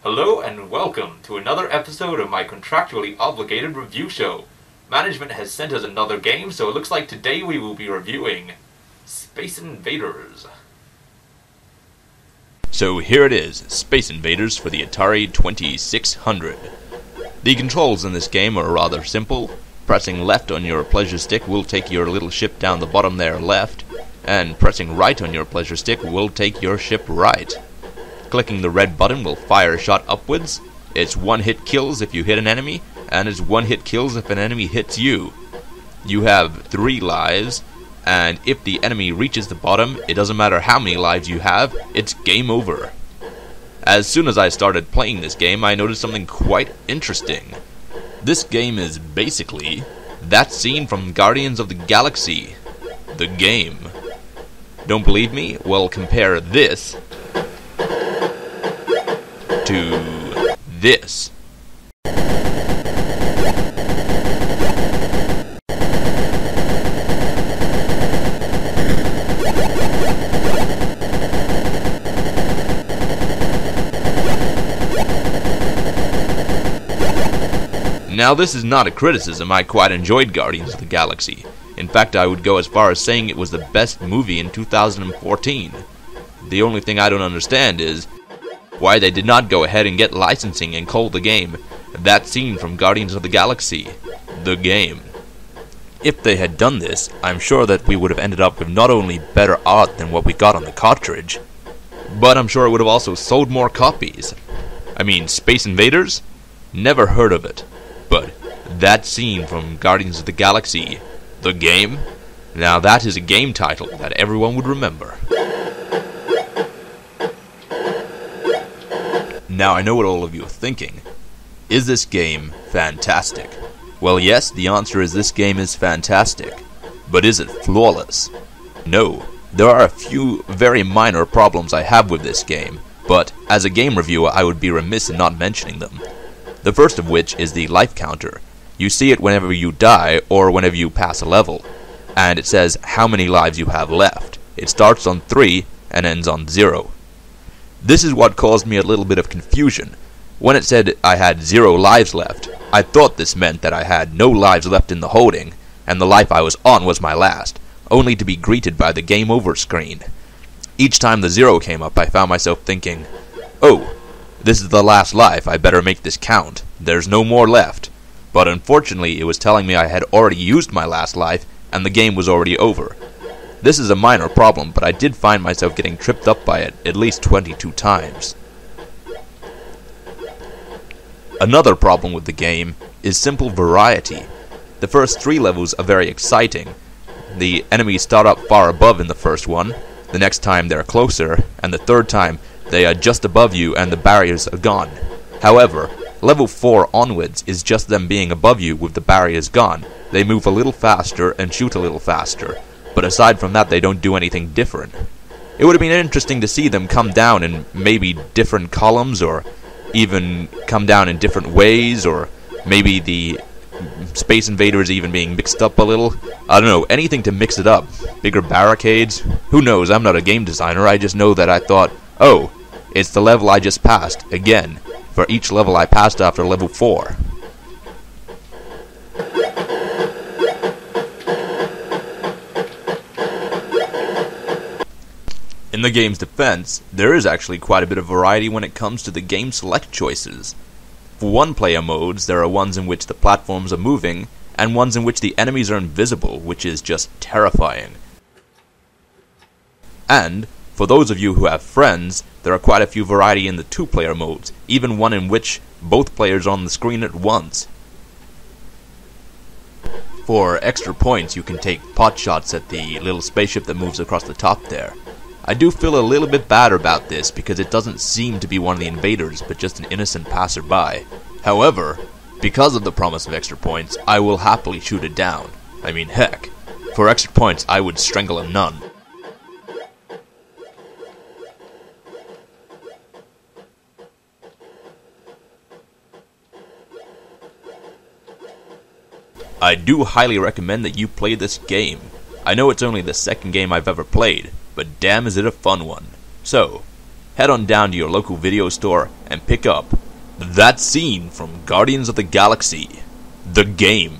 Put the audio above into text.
Hello and welcome to another episode of my contractually obligated review show. Management has sent us another game, so it looks like today we will be reviewing Space Invaders. So here it is, Space Invaders for the Atari 2600. The controls in this game are rather simple. Pressing left on your pleasure stick will take your little ship down the bottom there left, and pressing right on your pleasure stick will take your ship right. Clicking the red button will fire a shot upwards. It's one-hit kills if you hit an enemy, and it's one-hit kills if an enemy hits you. You have 3 lives, and if the enemy reaches the bottom, it doesn't matter how many lives you have, it's game over. As soon as I started playing this game, I noticed something quite interesting. This game is basically that scene from Guardians of the Galaxy, the game. Don't believe me? Well, compare this to this. Now, this is not a criticism. I quite enjoyed Guardians of the Galaxy. In fact, I would go as far as saying it was the best movie in 2014. The only thing I don't understand is why they did not go ahead and get licensing and call the game that scene from Guardians of the Galaxy, the game. If they had done this, I'm sure that we would have ended up with not only better art than what we got on the cartridge, but I'm sure it would have also sold more copies. I mean, Space Invaders? Never heard of it. But that scene from Guardians of the Galaxy, the game? Now that is a game title that everyone would remember. Now I know what all of you are thinking. Is this game fantastic? Well, yes, the answer is this game is fantastic. But is it flawless? No. There are a few very minor problems I have with this game, but as a game reviewer I would be remiss in not mentioning them. The first of which is the life counter. You see it whenever you die or whenever you pass a level, and it says how many lives you have left. It starts on 3 and ends on 0. This is what caused me a little bit of confusion. When it said I had 0 lives left, I thought this meant that I had no lives left in the holding, and the life I was on was my last, only to be greeted by the game over screen. Each time the 0 came up, I found myself thinking, oh, this is the last life, I better make this count. There's no more left. But unfortunately, it was telling me I had already used my last life, and the game was already over. This is a minor problem, but I did find myself getting tripped up by it at least 22 times. Another problem with the game is simple variety. The first 3 levels are very exciting. The enemies start up far above in the first one, the next time they're closer, and the third time they are just above you and the barriers are gone. However, level 4 onwards is just them being above you with the barriers gone. They move a little faster and shoot a little faster, but aside from that they don't do anything different. It would have been interesting to see them come down in maybe different columns, or even come down in different ways, or maybe the Space Invaders even being mixed up a little. I don't know, anything to mix it up. Bigger barricades? Who knows, I'm not a game designer, I just know that I thought, oh, it's the level I just passed, again, for each level I passed after level 4. In the game's defense, there is actually quite a bit of variety when it comes to the game select choices. For one-player modes, there are ones in which the platforms are moving, and ones in which the enemies are invisible, which is just terrifying. And for those of you who have friends, there are quite a few variety in the 2-player modes, even one in which both players are on the screen at once. For extra points, you can take pot shots at the little spaceship that moves across the top there. I do feel a little bit bad about this because it doesn't seem to be one of the invaders, but just an innocent passerby. However, because of the promise of extra points, I will happily shoot it down. I mean, heck, for extra points I would strangle a nun. I do highly recommend that you play this game. I know it's only the second game I've ever played, but damn is it a fun one. So, head on down to your local video store and pick up that scene from Guardians of the Galaxy, the game.